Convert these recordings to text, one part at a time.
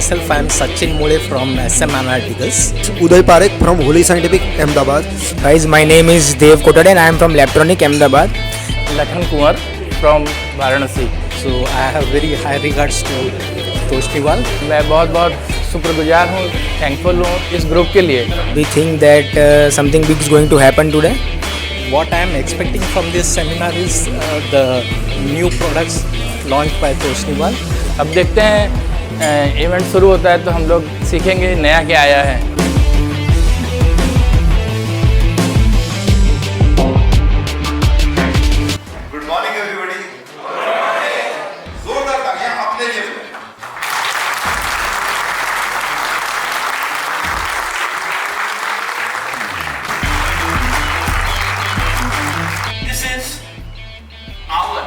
myself, I am Sachin Mole from SM Analyticals. Uday Parekh from Holy Scientific, Ahmedabad. Guys, my name is Dev Kotade and I am from Laptronic, Ahmedabad. Lakhan Kumar from Varanasi. So I have very high regards to Toshniwal. मैं बहुत शुक्रगुजार हूँ, thankful हूँ इस group के लिए. We think that something big is going to happen today. What I am expecting from this seminar is the new products launched by Toshniwal. अब देखते हैं इवेंट शुरू होता है तो हम लोग सीखेंगे नया क्या आया है. Good morning everybody. जोरदार तालियां अपने लिए. दिस इज आवर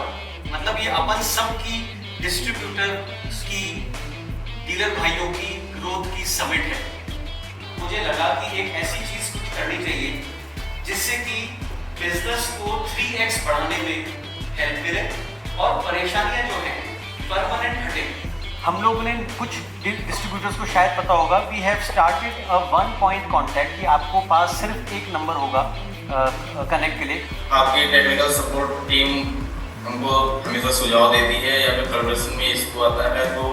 मतलब ये अपन सब की डिस्ट्रीब्यूटर्स की डीलर भाइयों की ग्रोथ की समिट है. मुझे लगा कि एक ऐसी चीज कुछ करनी चाहिए जिससे कि बिजनेस को 3x बढ़ाने में हेल्प मिले और परेशानियां जो हैं परमानेंट हटे. हम लोगों ने कुछ डिस्ट्रीब्यूटर्स को शायद पता होगा, we have started a 1 point contact कि आपको पास सिर्फ एक नंबर होगा कनेक्ट के लिए. आपकी टेक्निकल सपोर्ट टीम हमको हमेशा सुझाव देती है या फिर प्रदर्शन में इसको आता है तो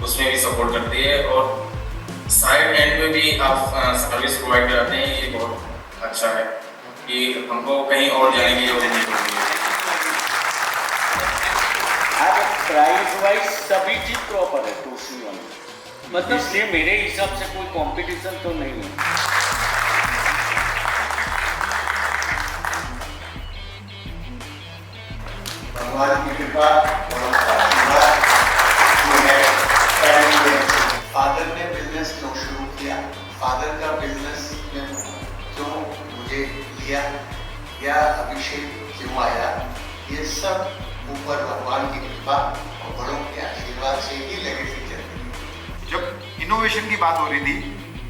उसमें भी सपोर्ट करती है और साइड एंड में भी आप सर्विस प्रोवाइड कराते हैं. ये बहुत अच्छा है कि हमको कहीं और जाने की जरूरत नहीं पड़ती है. प्राइस वाइज सभी चीज प्रॉपर है टोस्टनीवाल में, मतलब इसलिए मेरे हिसाब से कोई कंपटीशन तो नहीं है. भगवान की कृपा और फादर ने बिजनेस क्यों शुरू किया, फादर का बिजनेस में क्यों मुझे लिया या अभिषेक क्यों आया, ये सब ऊपर भगवान की कृपा और बड़ों के आशीर्वाद से ही लेगेसी चल रही है. जब इनोवेशन की बात हो रही थी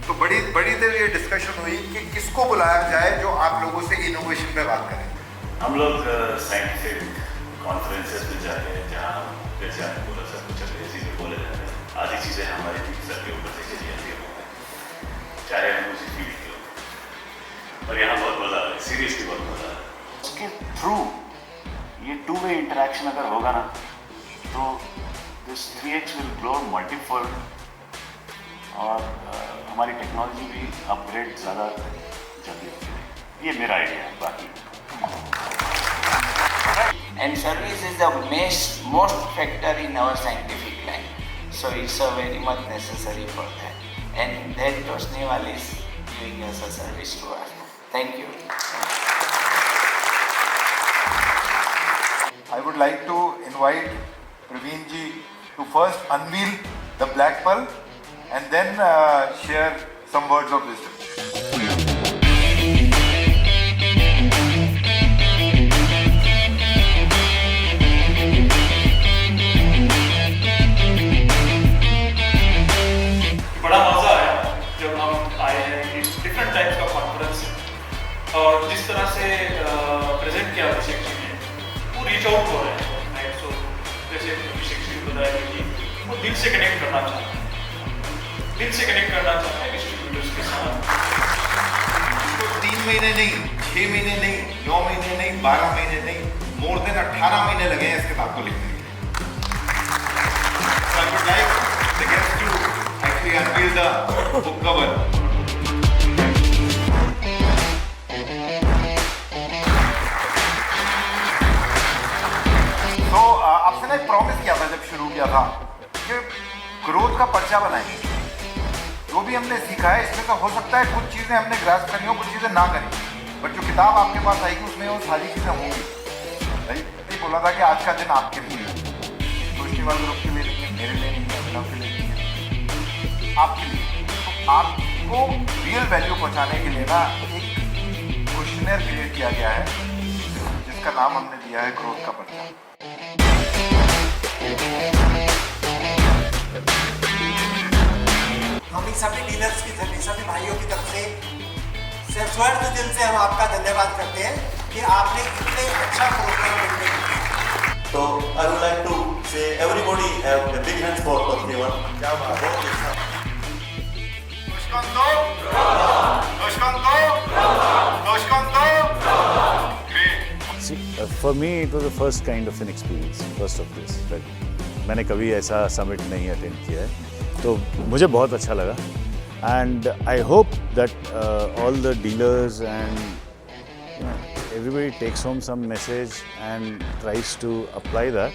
तो बड़ी देर ये डिस्कशन हुई कि किसको बुलाया जाए जो आप लोगों से इनोवेशन पे बात करें. हम लोग साइंटिफिक कॉन्फ्रेंसेस में जा रहे हैं जहाँ जैसे आपने बोला सब कुछ अंग्रेजी में बोले जाते हैं. आधी चीज़ें हमारी भी सर के ऊपर से चली जाती हैं, चाहे हम उसी फील्ड के हो. और यहाँ बहुत मज़ा आ रहा है, सीरियसली बहुत मज़ा आ रहा है. उसके थ्रू ये 2-वे इंटरेक्शन अगर होगा ना तो this 3x will grow multifold और हमारी टेक्नोलॉजी भी अपग्रेड ज़्यादा जल्दी होगी. ये मेरा आइडिया है. बाकी and service is the most factor in our scientific line, so it's a very much necessary for that, and that Toshniwal is giving us a service to us. Thank you. I would like to invite Praveen ji to first unveil the black pearl and then share some words of wisdom. बड़ा मज़ा आया जब हम आए हैं. इस different types का conference है और जिस तरह से प्रेजेंट किया अभिषेक जी ने वो रीच आउट हो रहे हैं. राइट, सो जैसे अभिषेक जी ने बताया कि वो दिल से कनेक्ट करना चाहते हैं डिस्ट्रीब्यूटर्स के साथ. तो 3 महीने नहीं, 6 महीने नहीं, 9 महीने नहीं, 12 महीने नहीं, मोर देन 18 महीने लगे हैं इस किताब को लिखने के लिए. I would like the guests to actually unveil the book cover. तो आपसे ना एक प्रॉमिस किया था जब शुरू किया था कि ग्रोथ का पर्चा बनाएंगे. जो भी हमने सीखा है इसमें तो हो सकता है कुछ चीज़ें हमने ग्रास्प करी हो, कुछ चीज़ें ना करी, बट जो किताब आपके पास आएगी उसमें वो सारी चीज़ें होंगी. राइट, ये बोला था कि आज का दिन आपके लिए, टोस्नीवाल ग्रुप के लिए नहीं है, मेरे लिए नहीं है, अभिनव के लिए नहीं है, आपके लिए. तो आपको रियल वैल्यू पहुंचाने के लिए ना एक क्वेश्चनर क्रिएट किया गया है जिसका नाम हमने दिया है ग्रोथ का पर्चा. हम सभी डीलर्स की सभी भाइयों की तरफ से स्वर्ग दिल से हम आपका धन्यवाद करते हैं कि आपने इतने अच्छा प्रोग्राम मेंटेन किया. So I would like to say everybody have a big hands for Toshniwal. क्या बात है. See, for me it was the first kind of an experience, first of this. That मैंने कभी ऐसा समिट नहीं attend किया है, तो मुझे बहुत अच्छा लगा. And I hope that all the dealers and everybody takes home some message and tries to apply that,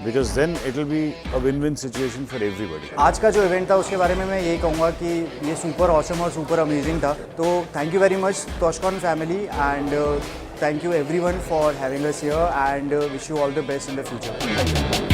because then it will be a win-win situation for everybody. आज का जो इवेंट था उसके बारे में मैं यही कहूँगा कि ये सुपर ऑसम और सुपर अमेजिंग था. तो thank you very much Toshcon family and thank you everyone for having us here and wish you all the best in the future.